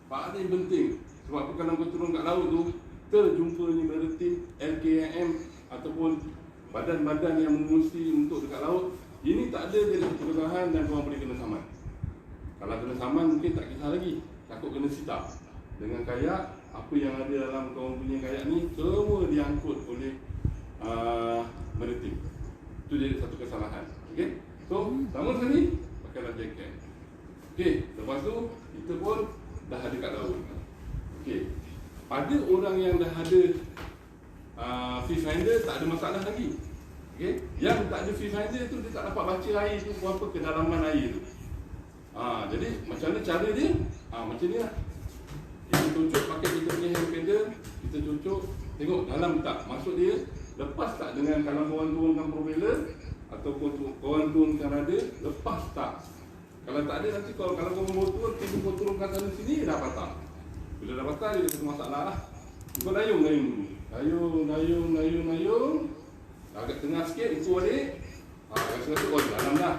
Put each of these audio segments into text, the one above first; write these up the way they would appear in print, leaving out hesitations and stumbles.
paling penting. Sebab tu kalau kau turun kat laut tu, terjumpanya maritim, LKM ataupun badan-badan yang mengurusi untuk dekat laut, ini tak ada jadi satu kesalahan dan korang boleh kena saman. Kalau kena saman mungkin tak kisah lagi, takut kena sita. Dengan kayak, apa yang ada dalam korang punya kayak ni semua diangkut oleh maritim. Itu jadi satu kesalahan. Okay? So, sama sekali pakailah jaket. Okay, lepas tu kita pun dah ada kat laut. Okay, pada orang yang dah ada fish finder tak ada masalah lagi. Okay, yang tak ada fish finder tu dia tak dapat baca air tu berapa kedalaman air tu. Jadi macam mana cara dia? Macam ni lah. Kita cucuk pakai kita punya hand paddle, kita cucuk, tengok dalam tak, masuk dia, lepas tak dengan kalau korang turunkan propeller ataupun korang turunkan rudder, lepas tak. Kalau tak ada nanti kalau korang motor, kita kau turunkan sana sini, dah patah. Bila dah patah dia ada satu masalah lah. Kau dayung dulu. Dayung. Agak tengah sikit, ikut balik. Rasa-rasa kau dalam dah.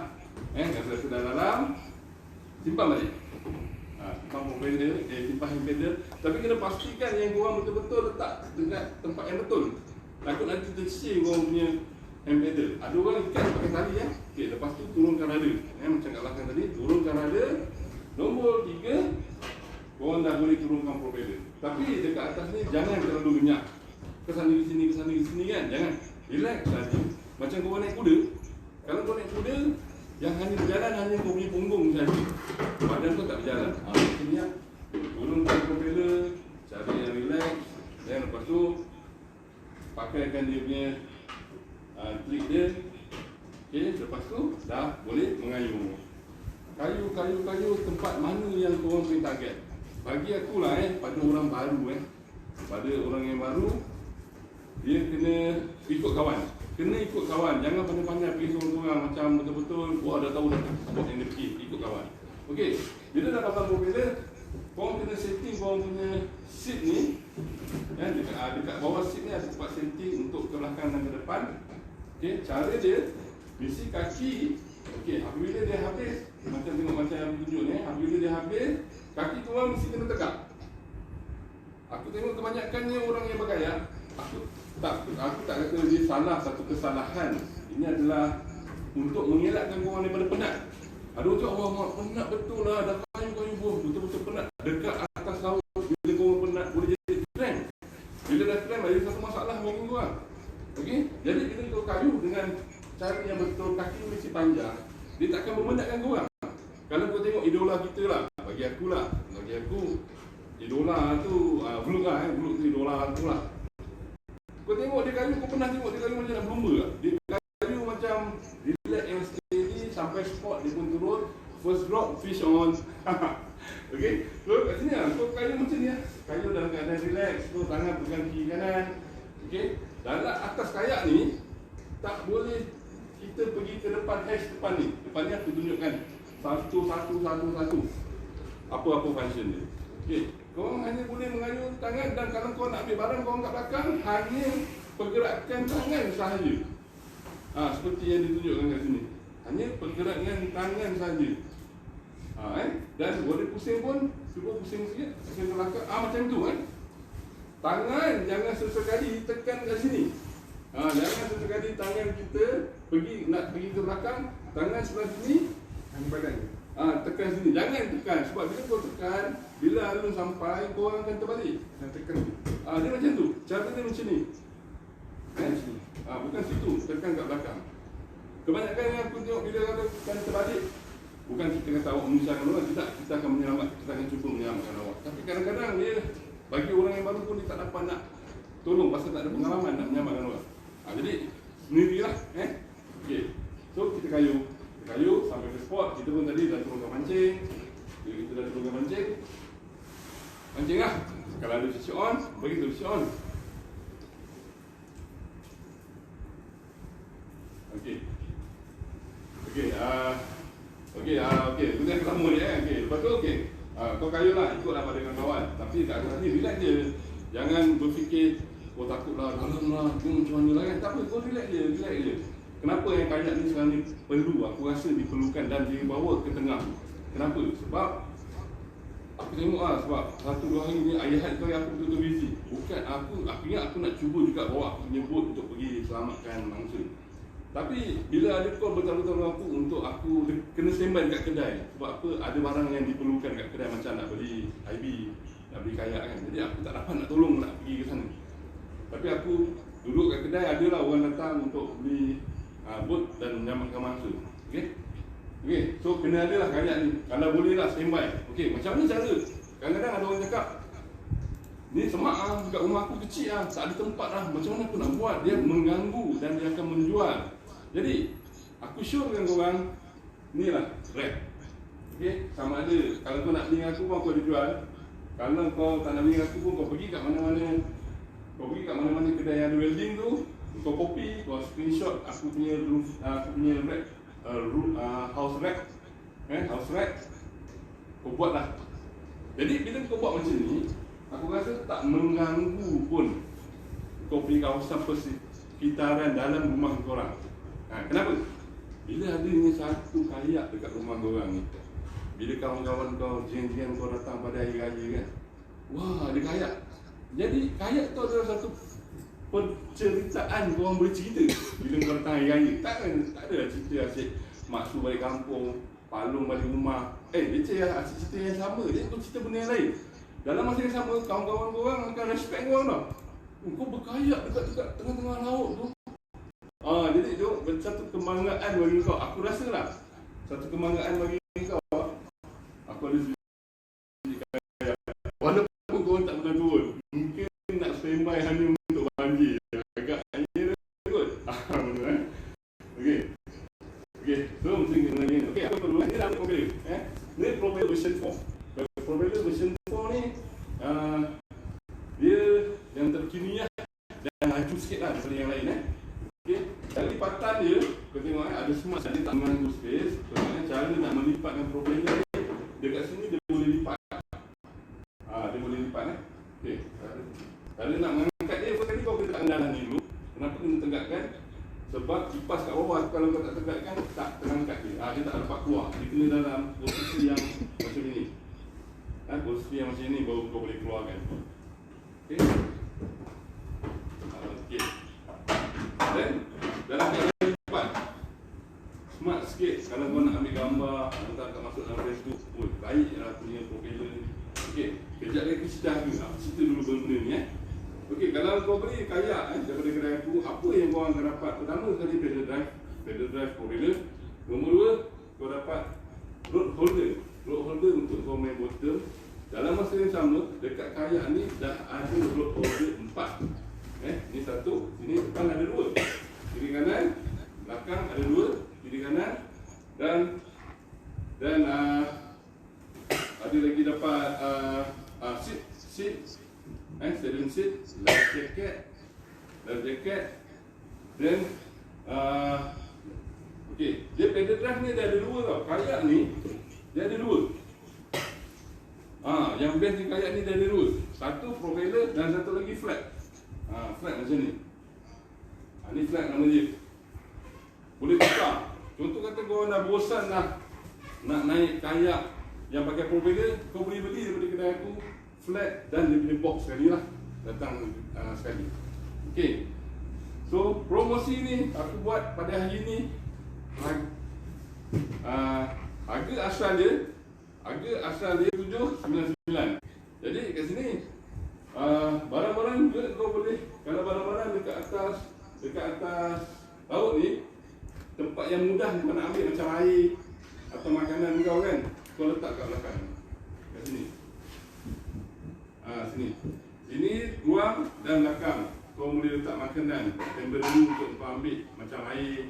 Rasa-rasa dah dalam, simpan balik. Simpan propeller, simpan hand paddle. Tapi kena pastikan yang korang betul-betul letak dekat tempat yang betul. Takut nanti tersing korang punya hand paddle. Ada orang ikat pakai tali ya. Okay, lepas tu turunkan rudder. Macam kat belakang tadi, turunkan rudder. Nombor 3, korang dah boleh turunkan propeller. Tapi dekat atas ni jangan terlalu minyak. Kesana ke sini kan. Jangan. Relax saja. Macam korang naik kuda. Kalau kau naik kuda, yang hanya berjalan hanya kau punya punggung saja. Badan kau tak berjalan. Macam ni lah. Turunkan propeller, cari yang relax. Dan lepas tu pakaikan dia punya trik dia. Okay, lepas tu dah boleh mengayuh. Kayu tempat mana yang korang punya target. Bagi aku lah pada orang baru pada orang yang baru, dia kena ikut kawan. Jangan pandai-pandai pergi seorang-seorang macam betul-betul wah dah tahu dah spot yang dia pergi, ikut kawan. Okey, bila dah pasang propeller, korang kena setting korang punya seat ni. Dekat bawah seat ni ada tempat setting untuk ke belakang dan ke depan. Okey, cara dia mesti kaki. Okey, apabila dia habis, macam tengok macam yang tunjuk ni, apabila dia habis, kaki korang mesti kena tegak. Aku tengok kebanyakannya orang yang berkayak, aku tak kata dia salah satu kesalahan. Ini adalah untuk mengelakkan korang daripada penat. Ada orang cakap, wah penat betul lah, dah kayu-kayu betul-betul penat. Dekat atas laut, bila korang penat boleh jadi cramp. Bila dah cramp, ada satu masalah bagi korang. Okey, jadi bila kau kayu dengan cara yang betul, kaki mesti panjang, dia takkan memenatkan korang. Kalau kau tengok idola kita lah, bagi aku idola tu Blue tu idola tu lah. Kau tengok dia kayu, kau pernah tengok dia kayu macam nak berlumba lah. Dia kayu macam relax and steady sampai spot dia pun turun. First drop, fish on. Okay, so kat sini lah, kau kayu macam ni lah. Kayu dalam keadaan relax, kau tangan pegang kiri kanan. Okay, dalam atas kayak ni tak boleh kita pergi ke depan hash depan ni. Depan ni aku tunjukkan satu. Apa-apa function dia. Okay, korang hanya boleh mengayuh tangan dan kalau kau nak ambil barang korang kat belakang, hanya pergerakan tangan sahaja. Seperti yang ditunjukkan kat sini. Hanya pergerakan tangan sahaja. Dan boleh pusing pun, cuba pusing sikit, pusing ke belakang. Macam tu kan. Tangan jangan sesekali tekan kat sini. Jangan sesekali tangan kita nak pergi ke belakang, tangan sebelah sini, badan. Tekan sini, jangan tekan. Sebab bila kau tekan, bila alun sampai, kau orang akan terbalik. Dan tekan. Dia macam tu, cara dia macam ni. Bukan situ, tekan kat belakang. Kebanyakan yang aku tengok bila akan terbalik, bukan kita kata awak menyusahkan orang, tidak, kita akan menyelamatkan, kita akan cuba menyelamatkan awak. Tapi kadang-kadang dia, bagi orang yang baru pun dia tak dapat nak tolong, pasal tak ada pengalaman nak menyelamatkan orang. Jadi, sendirilah. Okay. So, kita kayu sampai ke spot. Kita pun tadi dah turunkan mancing. Kita dah turunkan mancing lah. Kalau ada switch on, bagi tu switch on. Okey. Itu yang pertama ni lepas tu kau kayulah, ikutlah pada kawan. Tapi kat atas ni relax je. Jangan berfikir takutlah dalam lah, macam mana lah kan. Tak apa, kau relax je. Kenapa yang kayak ni sekarang ni perlu, aku rasa diperlukan dan dibawa ke tengah. Kenapa? Sebab aku tengok lah sebab 1-2 hari ni ayah tu aku betul-betul busy. Bukan aku ingat aku nak cuba juga bawa aku punya boat untuk pergi selamatkan mangsa. Tapi bila ada call betul-betul dengan aku untuk aku kena standby dekat kedai. Sebab apa, ada barang yang diperlukan dekat kedai, macam nak beli IB, nak beli kayak kan. Jadi aku tak dapat nak tolong nak pergi ke sana. Tapi aku duduk kat kedai, adalah orang datang untuk beli boat dan menyelamatkan mangsa. Okey, so kena adalah kayak ni. Kalau boleh lah standby. Okey, macam mana cara? Kadang-kadang ada orang cakap, ni semak dekat rumah aku kecil tak ada tempat macam mana aku nak buat? Dia mengganggu dan dia akan menjual. Jadi aku show dengan korang, ni lah rack. Okey, sama ada kalau kau nak beli dengan aku pun aku ada jual. Kalau kau tak nak beli dengan aku pun kau pergi kat mana-mana. Kau pergi kat mana-mana kedai yang ada welding tu, kau copy, kau screenshot aku punya rack, house rack, house rack, kau buat lah. Jadi bila kau buat macam ni, aku rasa tak mengganggu pun kau punya kawasan persekitaran dalam rumah korang. Kenapa? Bila ada ni satu kayak dekat rumah korang ni, bila kawan-kawan kau, jiran-jiran kau datang pada hari raya kan, wah ada kayak. Jadi kayak tu adalah satu penceritaan korang boleh cerita bila kau datang hari raya. Tak ada cerita asyik maksud balik kampung, palung balik rumah. Dia asyik cerita yang sama, dia pun cerita benda yang lain. Dalam masa yang sama, kawan-kawan korang akan respect korang tau. Kau berkayak dekat tengah-tengah laut tu. Jadi tu satu kebanggaan bagi kau. Aku rasa lah satu kebanggaan bagi kau. Aku ada sedikit kayak. Walaupun korang tak pernah turun, mungkin nak standby hanya untuk banjir. Agak hanya kot. Okey, so mesti kena lagi. Okey, apa perlu? Ini dah propeller. Ni propeller version 4. Propeller version 4 ni dia yang terkini dan laju sikit lah daripada yang lain. Okey, dari lipatan dia, kau tengok ada smart, dia tak mengganggu space. Sebabnya cara nak melipatkan propeller ni, dekat sini dia boleh lipat. Dia boleh lipat Okey, cara nak mengangkat dia, first kali kau kena tekan ni dulu. Kenapa kena tegakkan? Sebab kipas kat bawah, kalau kau tak tegakkan, tak terangkat dia. Dia tak dapat keluar. Dia kena dalam posisi yang macam ini. Posisi yang macam ini baru kau boleh keluarkan. Okey. Okey. Dan dalam keadaan lipat, smart sikit. Kalau kau nak ambil gambar, hantar kat masuk dalam Facebook, baiklah punya propeller ni. Okey, kejap lagi cerita aku. Cerita dulu benda ni Okey, kalau kau beli kayak daripada kedai aku, apa yang kau akan dapat? Pertama sekali pedal drive propeller. Nombor 2, kau dapat road holder untuk kau main bottom. Dalam masa yang sama, dekat kayak ni dah ada road holder 4. Ni satu, sini depan ada 2. Kiri kanan, belakang ada 2, kiri kanan dan ada lagi dapat seat, steering seat, life jacket, dan okey, dia pedal drive ni dia ada 2 tau. Kayak ni dia ada 2. Yang best ni kayak ni dia ada 2. Satu propeller dan satu lagi flat. Flat macam ni. Ni flat nama dia. Boleh tukar. Contoh kata kau dah bosan nak naik kayak yang pakai propeller, kau boleh beli daripada kedai aku flat dan dia punya box sekali lah. Datang sekali. Okey. So promosi ni aku buat pada hari ni. Harga asal dia $799. Jadi kat sini barang-barang juga kau boleh, kalau barang-barang dekat atas laut ni, tempat yang mudah kau nak ambil macam air atau makanan kau kan, kau letak kat belakang. Kat sini. Sini ruang dan belakang. Kau boleh letak makanan temporary untuk kau ambil macam air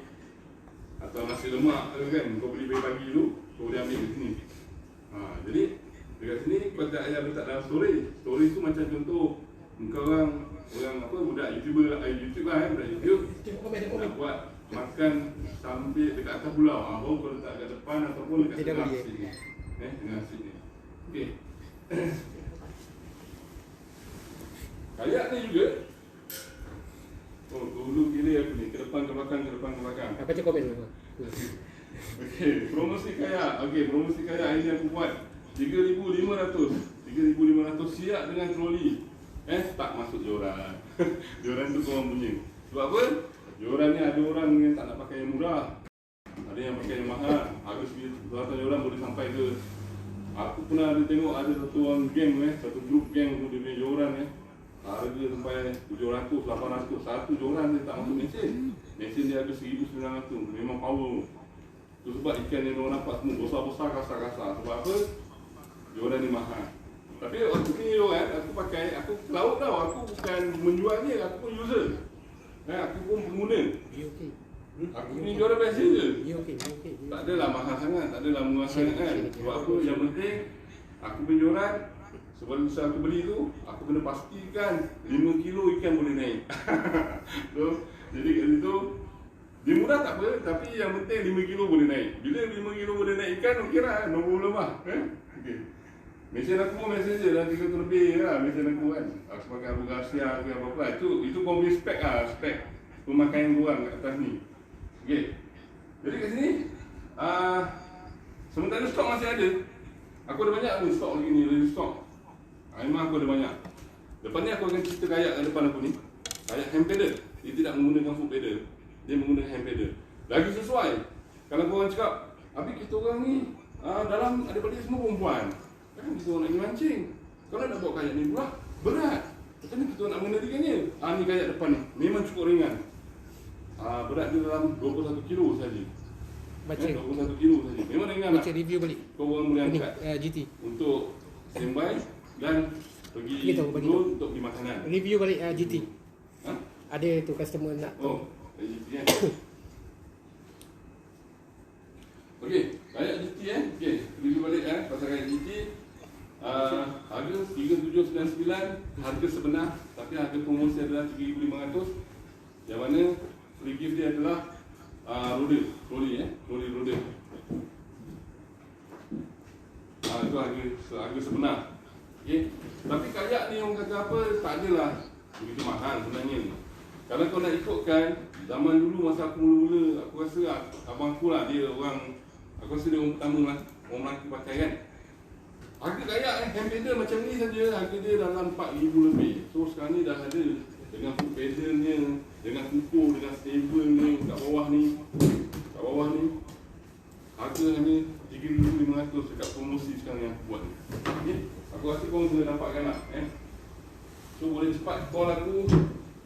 atau nasi lemak kan, kau boleh bagi dulu, kau boleh ambil kat sini. Jadi dekat sini kau tak payah letak dalam storage. Storage tu macam contoh kau orang budak YouTuber YouTube lah budak YouTube nak buat makan sambil dekat atas pulau, baru kau letak kat depan ataupun dekat tengah sini. Tengah sini. Okey. Kayak ni juga. Dulu gila aku ni, ke depan ke belakang. Apa cakap komen dulu? Okey, promosi kayak. Promosi kayak ini aku buat 3,500. 3,500 siap dengan troli. Tak masuk joran. Joran tu korang punya. Sebab apa? Joran ni ada orang yang tak nak pakai yang murah, ada yang pakai yang mahal. Harga RM100 boleh sampai ke. Aku pernah ada tengok ada satu orang geng, satu grup geng tu dia punya joran harga sampai 700, 800. Satu joran dia tak masuk mesin. Mesin dia harga 1,900. Memang power. Tu sebab ikan yang orang nampak semua besar-besar, kasar-kasar. Sebab apa? Joran ni mahal. Tapi waktu ni aku pakai, aku ke laut tau. Aku bukan menjual dia, aku pun user. Aku pun pengguna. Aku ni joran biasa je. Tak adalah mahal sangat, tak adalah murah sangat kan. Sebab apa? Yang penting aku penjualan. Sebelum aku beli tu, aku kena pastikan 5 kilo ikan boleh naik. So, jadi kat situ dia murah tak apa, tapi yang penting 5 kilo boleh naik. Bila 5 kilo boleh naik ikan, okey lah, nombor lemah. Okay. Mesin aku pun mesin je, dah 300 lebih lah mesin aku kan. Aku pakai Abu Garcia ke apa-apa. Itu kau punya spek lah, spek pemakaian korang kat atas ni. Okay. Jadi kat sini, sementara stok masih ada. Aku ada banyak ni stok lagi ni, ready stok. Memang aku ada banyak. Lepas ni aku akan cerita kayak kat depan aku ni. Kayak hand pedal. Dia tidak menggunakan foot pedal. Dia menggunakan hand pedal. Lagi sesuai. Kalau korang cakap, habis kita orang ni dalam daripada semua perempuan. Kan kita orang nak pergi mancing. Kalau nak bawa kayak ni berat. Macam ni kita nak mengendalikannya. Ni kayak depan ni. Memang cukup ringan. Berat dia dalam 21 kilo saja. 21 kilo saja. Memang ringan lah. Baca review balik. Kau orang boleh angkat GT untuk standby dan pergi dulu untuk pergi makanan. Review balik GT. Ada tu customer nak tahu. GT kan. Okey, kayak GT okey, review balik pasal kayak GT. Harga 3,799, harga sebenar, tapi harga promosi adalah 3,500. Yang mana free gift dia adalah troli roda. Itu harga sebenar. Okay. Tapi kayak ni orang kata apa, tak adalah begitu mahal sebenarnya. Kalau kau nak ikutkan zaman dulu masa aku mula-mula, aku rasa abang aku lah, dia orang, aku rasa dia orang pertama lah, orang Melaka pakai kan. Harga kayak hand pedal macam ni saja, harga dia dalam 4,000 lebih. So sekarang ni dah ada dengan foot pedalnya, dengan kuku, dengan stable-nya kat bawah ni. Harga hanya 3,500 dekat promosi sekarang yang aku buat ni. Okay? Aku rasa korang kena dapatkan lah. So boleh cepat call aku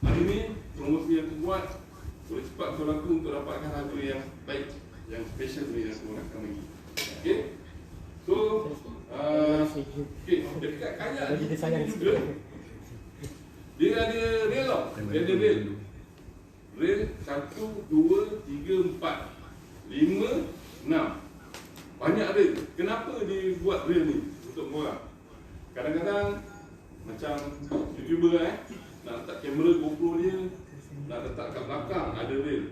hari ni, promosi yang aku buat. Boleh cepat call aku untuk dapatkan harga yang baik, yang special ni yang aku akan bagi. Okay? So dekat kayak ni juga dia ada rail tau. Dia ada rail. Rail 1, 2, 3, 4, 5, 6. Banyak rail. Kenapa dia buat rail ni untuk korang? Kadang-kadang macam YouTuber nak letak kamera GoPro dia, nak letak kat belakang, ada rail.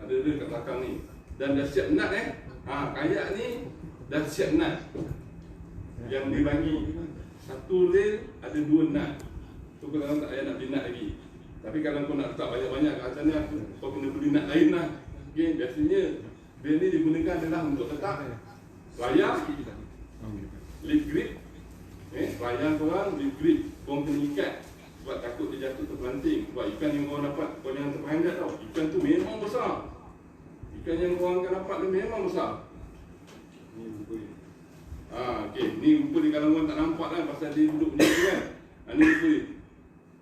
Ada rail kat belakang ni. Dan dah siap nut kayak ni dah siap nut. Yang dia bagi satu rail ada 2 nut. So kadang-kadang tak payah nak beli nut lagi. Tapi kalau kau nak letak banyak-banyak kat atas ni, kau kena beli nut lain lah. Okay, biasanya rail ni digunakan adalah untuk letak layar, lead grip. Layar korang, lead grip. Korang kena ikat sebab takut dia jatuh terpelanting. Sebab ikan yang korang dapat, kau jangan terperanjat tau. Ikan tu memang besar. Ikan yang korang akan dapat ni memang besar. Ni rupa dia. Okay, ni rupa dia kalau korang tak nampak lah pasal dia duduk macam tu kan. Ni rupa dia.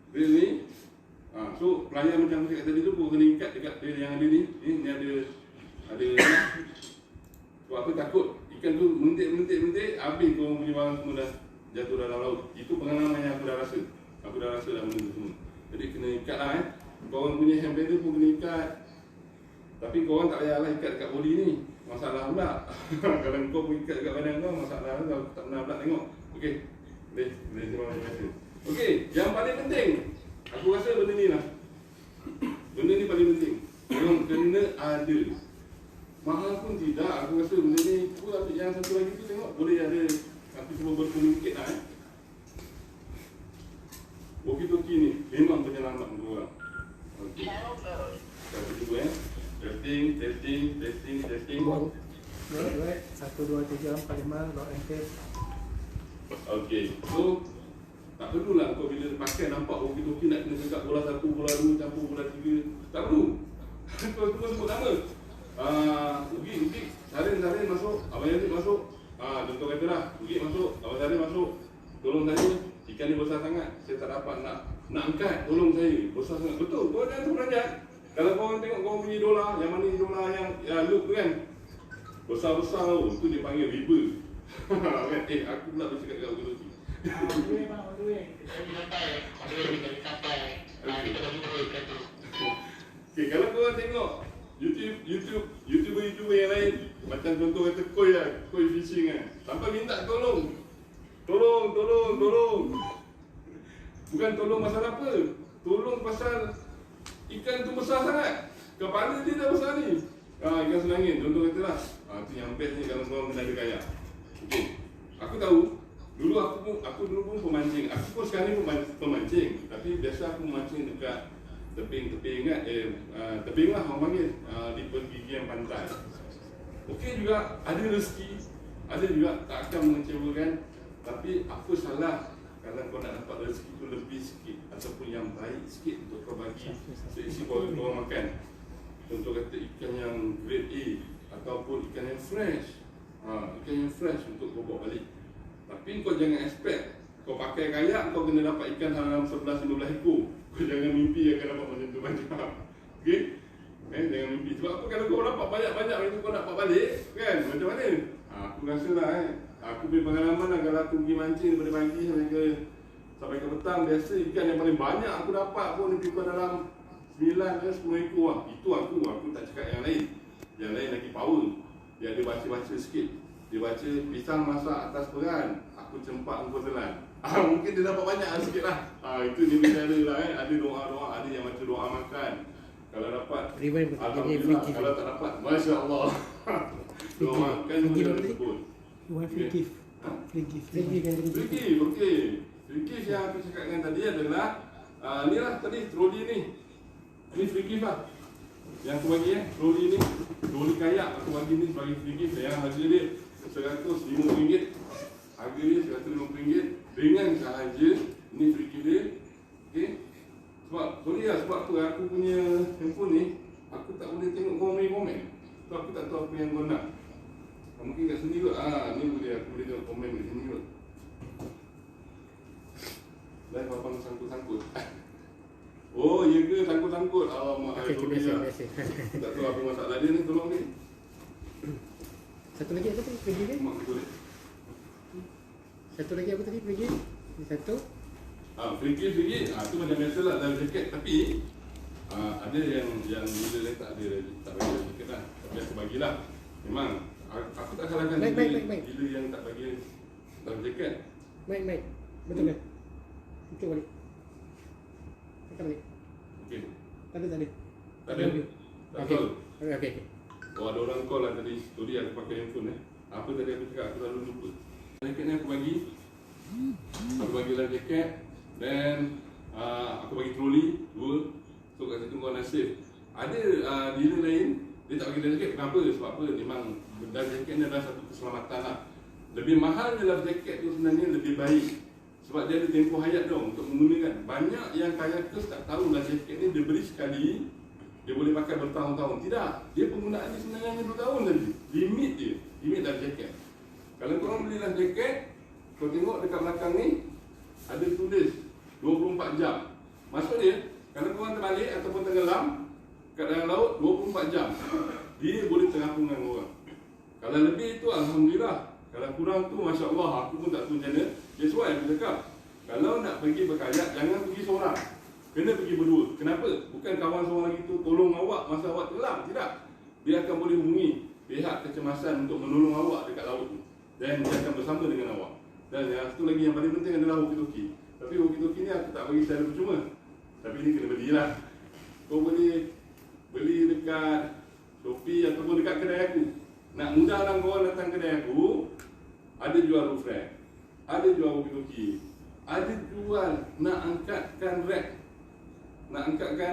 Rail ni. So layar macam aku cakap tadi tu, korang kena ikat dekat rail yang ada ni. Ni ada sebab apa, takut ikan tu mentik, habis korang punya barang semua dah jatuh dalam laut. Itu pengalaman yang aku dah rasa. Aku dah rasa dah benda tu semua. Jadi kena ikat lah Korang punya hand pedal pun kena ikat. Tapi korang tak payahlah ikat dekat body ni. Masalah pula. Kalau kau pun ikat dekat badan kau, masalah pula. Aku tak pernah pula tengok. Okey. Boleh terima kasih. Okey, yang paling penting, aku rasa benda ni lah. Benda ni paling penting. Korang kena ada. Mahal pun tidak, aku rasa benda ni. Aku ambil yang satu lagi tu tengok, boleh ada. Aku cuba berkomunikasi lah Walkie-talkie ni memang penyelamat untuk orang. Okey. Kita cuba Testing. 1, 2, 3, 4, 5, lock and tape. Okey, so tak perlulah kau bila pakai nampak walkie-talkie nak kena cakap bola 1, bola 2 campur bola 3. Tak perlu. Kau semua sebut nama. Ugi, Sarin masuk, Abang Yazid masuk. Contoh katalah, Ugi masuk, Abang Sarin masuk. Tolong saya, ikan ni besar sangat. Saya tak dapat nak angkat, tolong saya. Besar sangat. Betul, kau jangan terperanjat. Kalau kau tengok kau punya idola, yang mana idola yang look tu kan, besar-besar tu, tu dia panggil river. Aku pula bercakap dengan walkie-talkie. Okay, kalau korang tengok YouTuber yang lain, macam contoh kata Koi fishing kan, sampai minta tolong. Bukan tolong pasal apa, tolong pasal ikan tu besar sangat, kepala dia dah besar ni. Ikan selangin, contoh katalah. Tu yang best ni kalau korang kena ada kayak. Okay, aku tahu. Dulu aku pun pemancing. Aku pun sekarang ni pemancing. Tapi biasa aku memancing dekat tebing kan. Tebing lah orang panggil, di pergigian pantai. Okey juga, ada rezeki. Ada juga tak akan mengecewakan. Tapi apa salah kalau kau nak dapat rezeki tu lebih sikit ataupun yang baik sikit untuk kau bagi seisi kau makan. Contoh kata ikan yang grade A ataupun ikan yang fresh. Ikan yang fresh untuk kau bawa balik. Tapi kau jangan expect kau pakai kayak kau kena dapat ikan dalam 11-15 ekor. Kau jangan mimpi akan dapat macam tu banyak. Okey? Jangan mimpi. Sebab apa kalau kau dapat banyak-banyak macam kau dapat balik, kan? Macam mana? Aku rasa lah aku punya pengalaman lah kalau aku pergi mancing daripada pagi sampai ke petang, biasa ikan yang paling banyak aku dapat pun lebih kurang dalam 9 ke 10 ekor lah. Itu aku tak cakap yang lain. Yang lain lagi power. Dia ada baca-baca sikit. Dia baca pisang masak atas peran, aku cempak engkau telan. Mungkin dia dapat banyak sikit lah. Itu dia bicara lah Ada doa-doa, ada yang macam doa makan. Kalau dapat, alhamdulillah. Kalau tak dapat, Masya Allah. Doa makan boleh disebut. Free gift. Free gift, okey. Free gift yang aku cakapkan tadi adalah ni lah tadi, troli ni. Ini free gift lah yang aku bagi troli kayak aku bagi ni sebagai free gift. Yang harga dia RM150. Harga dia RM150 dengan sahaja ni free gift dia. Okey. Sebab aku punya handphone ni aku tak boleh tengok komen. So aku tak tahu apa yang kau nak. Mungkin kat sini kot. Ni aku boleh tengok komen kat sini kot. Live abang sangkut-sangkut. Oh, ya ke sangkut-sangkut? Alamak, biasa. Tak tahu apa masalah dia ni, tolong ni. Satu lagi apa tadi? Pergi ke? Satu lagi apa tadi? Pergi? Satu? Free gift. Tu macam biasa lah dalam jaket. Tapi ada yang bila tak ada, tak bagi dalam jaket lah. Tapi aku bagilah. Memang aku tak salahkan bila yang tak bagi dalam jaket. Baik. Betul kan? Ikut balik. Tekan balik. Okey. Tak ada. Tak ada? Tak tahu. Okey. Oh, ada orang call lah tadi. Story aku pakai handphone Apa tadi aku cakap, aku selalu lupa. Jaket ni aku bagi dalam jaket. Dan aku bagi troli 2. So kat situ kau nasib. Ada dealer lain, dia tak bagi dalam jaket. Kenapa? Sebab apa? Memang dalam jaket ni adalah satu keselamatan lah. Lebih mahal dalam jaket tu sebenarnya lebih baik. Sebab dia ada tempoh hayat dong untuk menggunakan. Banyak yang kayakers tak tahu lah jaket ni dia beli sekali, dia boleh pakai bertahun-tahun. Tidak, dia penggunaan dia sebenarnya hanya 2 tahun saja. Limit dalam jaket. Kalau korang belilah jaket, kau tengok dekat belakang ni ada tulis 24 jam. Maksud dia, kalau korang terbalik ataupun tenggelam kat dalam laut 24 jam, dia boleh terapung dengan orang. Kalau lebih itu alhamdulillah. Kalau kurang tu Masya Allah, aku pun tak tahu macam mana. That's why aku cakap, kalau nak pergi berkayak, jangan pergi seorang. Kena pergi berdua. Kenapa? Bukan kawan seorang lagi tu tolong awak masa awak tenggelam. Tidak. Dia akan boleh hubungi pihak kecemasan untuk menolong awak dekat laut tu. Dan dia akan bersama dengan awak. Dan yang satu lagi yang paling penting adalah walkie-talkie. Tapi walkie-talkie ni aku tak bagi secara percuma. Tapi ni kena belilah. Kau boleh beli dekat Shopee ataupun dekat kedai aku. Nak mudahkan korang datang kedai aku, ada jual roof rack, ada jual walkie-talkie, ada jual nak angkatkan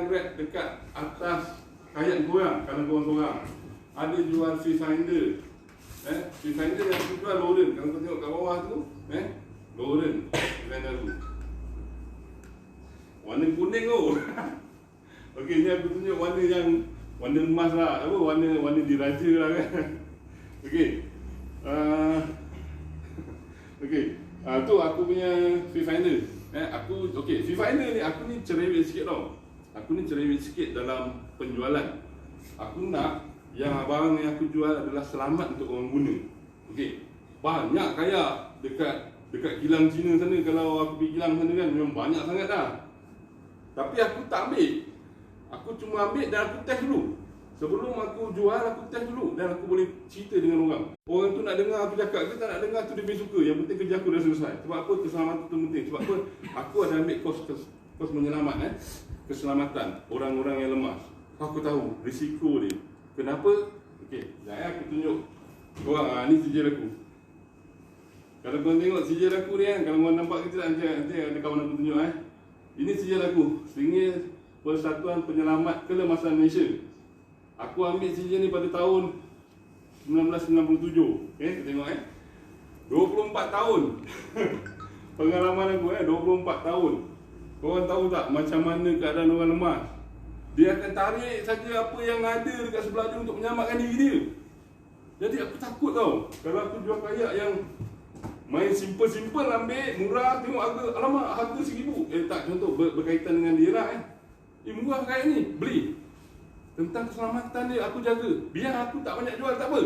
rack dekat atas kayak korang kalau korang seorang. Ada jual fish finder. Fish finder yang aku jual Lauren. Kalau kau tengok kat bawah tu, Lauren design aku. Warna kuning tu. Okey, ni aku tunjuk warna yang warna emas lah. Apa warna diraja lah kan. Okey. Okey. Tu aku punya free final. Okey, free final ni aku ni cerewet sikit tau. Aku ni cerewet sikit dalam penjualan. Aku nak yang barang yang aku jual adalah selamat untuk orang guna. Okey. Banyak kayak dekat kilang Cina sana. Kalau aku pergi kilang sana kan memang banyak sangat dah. Tapi aku tak ambil. Aku cuma ambil dan aku test dulu. Sebelum aku jual, aku test dulu dan aku boleh cerita dengan orang. Orang tu nak dengar aku cakap ke tak nak dengar tu dia punya suka. Yang penting kerja aku dah selesai. Sebab apa? Keselamatan tu penting. Sebab apa? Aku ada ambil kos menyelamat keselamatan orang-orang yang lemas. Aku tahu risiko dia. Kenapa? Okey, sekejap aku tunjuk korang. Ni sijil aku. Kalau korang tengok sijil aku ni kan, kalau korang nampak ke tak, nanti ada kawan aku tunjuk Ini sijil aku, Sringir Persatuan Penyelamat Kelemasan Malaysia. Aku ambil sijil ni pada tahun 1997. Okey, tengok 24 tahun. Pengalaman aku 24 tahun. Korang tahu tak macam mana keadaan orang lemas? Dia akan tarik saja apa yang ada dekat sebelah dia untuk menyelamatkan diri dia. Jadi aku takut tau. Kalau aku jual kayak yang main simple-simple ambil, murah, tengok harga, alamak harga RM1,000. Tak, contoh berkaitan dengan dia lah murah kayak ni, beli. Tentang keselamatan dia aku jaga. Biar aku tak banyak jual tak apa.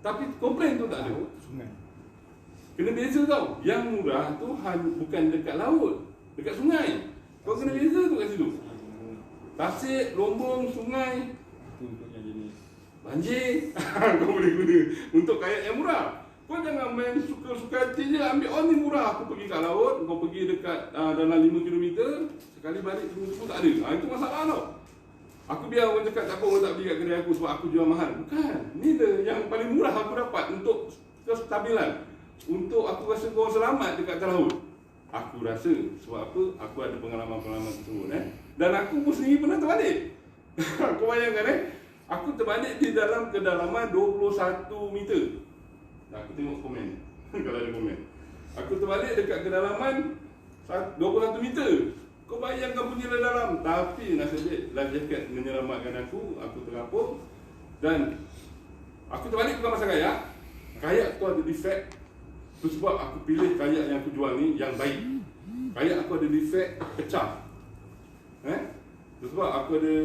Tapi komplain tu tak ada. Sungai. Kena beza tau. Yang murah tu bukan dekat laut, dekat sungai. Kau kena beza tu kat situ. Tasik, Lombong, sungai. Itu untuk yang jenis banjir. Kau boleh guna untuk kayak yang murah. Kau jangan main suka-suka hati je ambil ni murah. Aku pergi kat laut, kau pergi dekat dalam 5 km, sekali balik tu tak ada. Itu masalah tau. Aku biar orang cakap tak apa, orang tak beli kat kedai aku sebab aku jual mahal. Bukan. Ni yang paling murah aku dapat untuk kestabilan. Untuk aku rasa kau selamat dekat laut. Aku rasa sebab apa? Aku ada pengalaman-pengalaman tersebut Dan aku pun sendiri pernah terbalik. Kau bayangkan aku terbalik di dalam kedalaman 21 meter. Aku tengok komen. Kalau ada komen. Aku terbalik dekat kedalaman 21 meter. Kau bayangkan punya dalam. Tapi nasib baik life jacket menyelamatkan aku. Aku terapung. Dan aku terbalik bukan pasal kayak. Kayak tu ada defect. Itu sebab aku pilih kayak yang aku jual ni yang baik. Kayak aku ada defect pecah. Itu sebab aku ada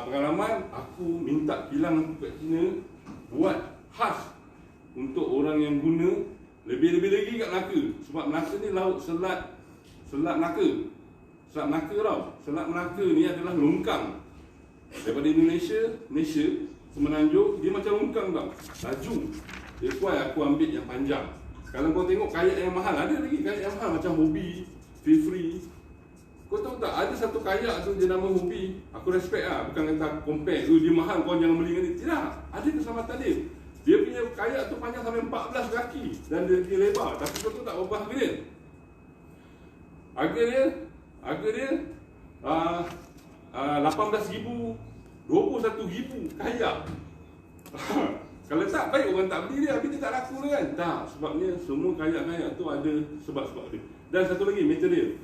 pengalaman. Aku minta kilang aku kat China buat khas untuk orang yang guna. Lebih-lebih lagi kat Melaka. Sebab Melaka ni laut Selat Melaka. Selat Melaka tau. Selat Melaka ni adalah longkang. Daripada Indonesia, Malaysia, Semenanjung, dia macam longkang tau. Laju. That's why aku ambil yang panjang. Kalau kau tengok kayak yang mahal, ada lagi kayak yang mahal macam Hobby, free. Kau tahu tak, ada satu kayak tu dia nama Hobby. Aku respect lah, bukan kata compare dia mahal, kau jangan beli dengan dia. Tidak, ada keselamatan dia. Dia punya kayak tu panjang sampai 14 kaki dan dia lebar. Tapi kau tahu tak berapa harga dia? Harga dia 18,000, 21,000 kayak. Kalau tak, baik orang tak beli dia, habis dia tak laku dia kan? Tak, sebabnya semua kayak-kayak tu ada sebab-sebab dia. Dan satu lagi, material.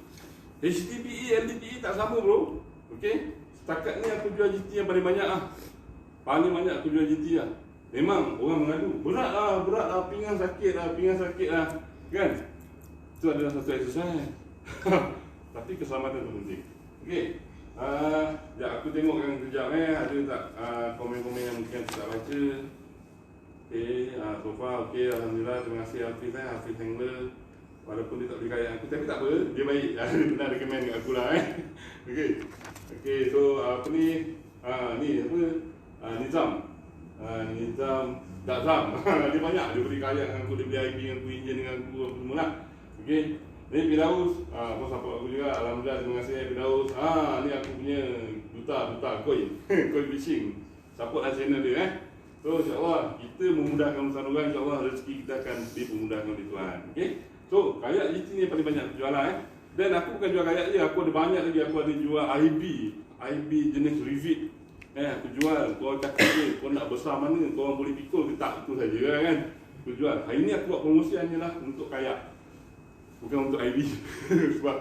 HDPE, LDPE tak sama bro. Okay? Setakat ni aku jual GT yang paling banyak lah. Paling banyak aku jual GT lah. Memang orang mengadu, berat lah, pinggang sakit lah. Kan? Itu adalah satu exercise. Tapi keselamatan tu penting. Okay? Aku tengokkan kejap ada tak komen-komen yang mungkin aku tak baca. Okay, so far okay, alhamdulillah, terima kasih Hafiz Hafiz Hengler. Walaupun dia tak beli kayak aku, tapi tak apa, dia baik. Dia pernah recommend kat aku lah Okay, so apa ni Nizam Dakzam. Dia banyak, dia beli kayak dengan aku, dia beli IP dengan aku, engineer dengan aku, apa semua lah. Okay, ni Firdaus, kau support aku juga, alhamdulillah, terima kasih Firdaus. Ni aku punya duta koi fishing. Support lah channel dia So insyaAllah kita memudahkan urusan orang, insyaAllah rezeki kita akan dipermudahkan oleh Tuhan. Okay? So kayak GT ni paling banyak aku jual Dan aku bukan jual kayak je, aku ada banyak lagi. Aku ada jual IB jenis Rivet. Aku jual, kau cakap je, kau nak besar mana, kau orang boleh pikul ke tak, itu saja kan. Aku jual. Hari ni aku buat promosi hanyalah untuk kayak. bukan untuk IB. Sebab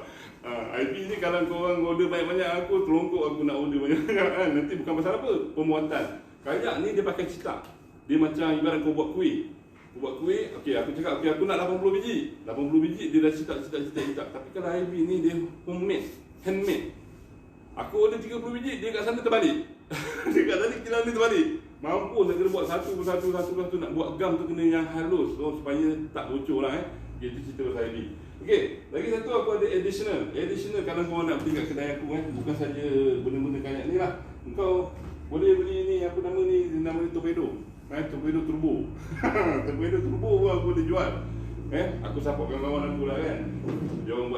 IB ni kalau korang order banyak-banyak, aku terlongkok aku nak order banyak-banyak kan. Nanti bukan pasal apa, pembuatan. Kayak ni dia pakai cetak. Dia macam ibarat kau buat kuih. Kau buat kuih, okey aku cakap okey aku nak 80 biji. 80 biji dia dah cetak. Tapi kalau IB ni dia homemade, handmade. Aku order 30 biji, dia kat sana terbalik. Dia kat sana kilang dia terbalik. Mampus nak kena buat satu persatu nak buat gam tu kena yang halus supaya tak bocor lah Itu cerita pasal IB. Okey, lagi satu aku ada additional kalau kau nak pergi kat kedai aku bukan saja benda-benda kayak ni lah. Kau boleh beli ni, apa nama ni torpedo. Torpedo turbo. Torpedo turbo pun aku boleh jual. Aku support kawan-kawan aku lah kan. Dia orang buat